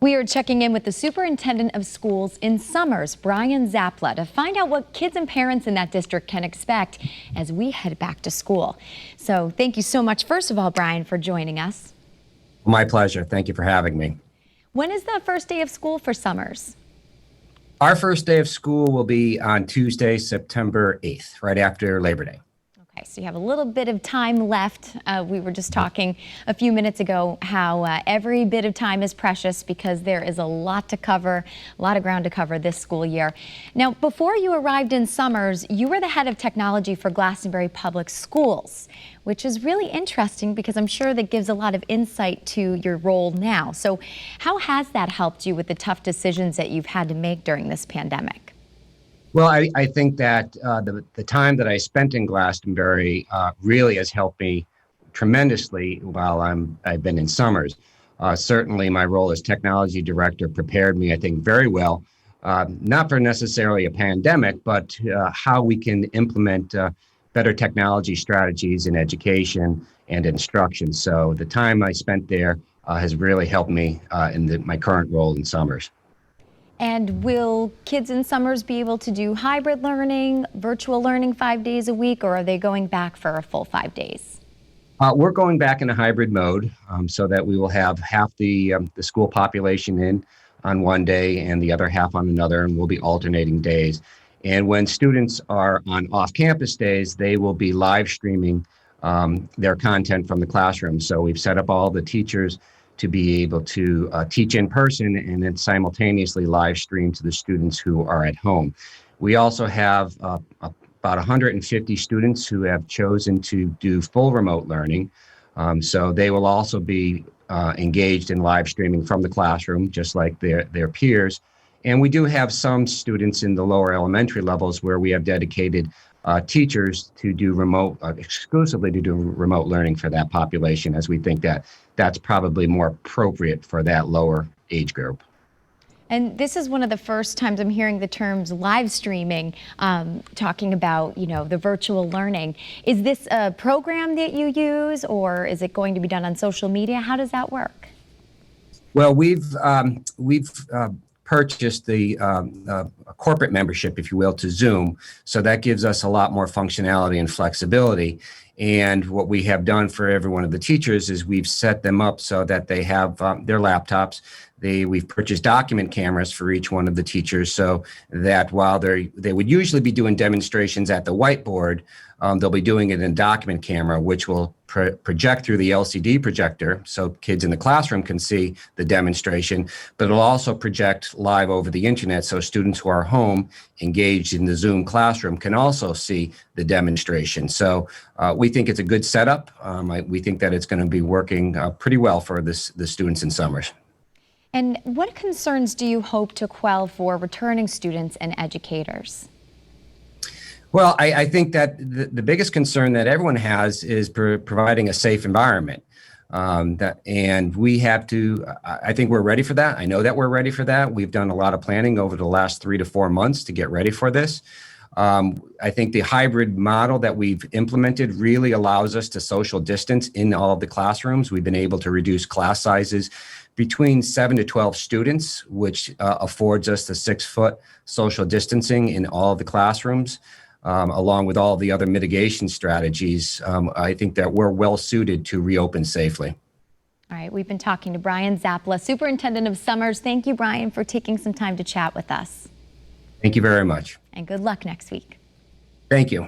We are checking in with the Superintendent of Schools in Summers, Brian Czapla, to find out what kids and parents in that district can expect as we head back to school. So thank you so much, first of all, Brian, for joining us. My pleasure. Thank you for having me. When is the first day of school for Summers? Our first day of school will be on Tuesday, September 8th, right after Labor Day. Okay, so you have a little bit of time left. We were just talking a few minutes ago how every bit of time is precious because there is a lot to cover, a lot of ground to cover this school year. Now, before you arrived in Summers, you were the head of technology for Glastonbury Public Schools, which is really interesting because I'm sure that gives a lot of insight to your role now. So how has that helped you with the tough decisions that you've had to make during this pandemic? Well, I think that the time that I spent in Glastonbury really has helped me tremendously while I've been in Summers. Certainly, my role as technology director prepared me, I think, very well, not for necessarily a pandemic, but how we can implement better technology strategies in education and instruction. So the time I spent there has really helped me in my current role in Summers. And will kids in Summers be able to do hybrid learning, virtual learning 5 days a week, or are they going back for a full 5 days? We're going back in a hybrid mode so that we will have half the school population in on one day and the other half on another, and we'll be alternating days. And when students are on off-campus days, they will be live streaming their content from the classroom. So we've set up all the teachers to be able to teach in person and then simultaneously live stream to the students who are at home. We also have about 150 students who have chosen to do full remote learning. So they will also be engaged in live streaming from the classroom, just like their peers. And we do have some students in the lower elementary levels where we have dedicated teachers to do exclusively to do remote learning for that population, as we think that that's probably more appropriate for that lower age group. And this is one of the first times I'm hearing the terms live streaming, talking about, the virtual learning. Is this a program that you use, or is it going to be done on social media? How does that work? Well, we've purchased the corporate membership, if you will, to Zoom. So that gives us a lot more functionality and flexibility. And what we have done for every one of the teachers is we've set them up so that they have their laptops. We've purchased document cameras for each one of the teachers so that while they would usually be doing demonstrations at the whiteboard, they'll be doing it in a document camera, which will project through the LCD projector so kids in the classroom can see the demonstration, but it'll also project live over the internet so students who are home engaged in the Zoom classroom can also see the demonstration. So we think it's a good setup. We think that it's going to be working pretty well for the students in Summers. And what concerns do you hope to quell for returning students and educators? Well, I think that the biggest concern that everyone has is providing a safe environment. And we have to, I think we're ready for that. I know that we're ready for that. We've done a lot of planning over the last 3 to 4 months to get ready for this. I think the hybrid model that we've implemented really allows us to social distance in all of the classrooms. We've been able to reduce class sizes between 7 to 12 students, which affords us the 6-foot social distancing in all of the classrooms. Along with all the other mitigation strategies, I think that we're well suited to reopen safely. All right, we've been talking to Brian Czapla, Superintendent of Summers. Thank you, Brian, for taking some time to chat with us. Thank you very much. And good luck next week. Thank you.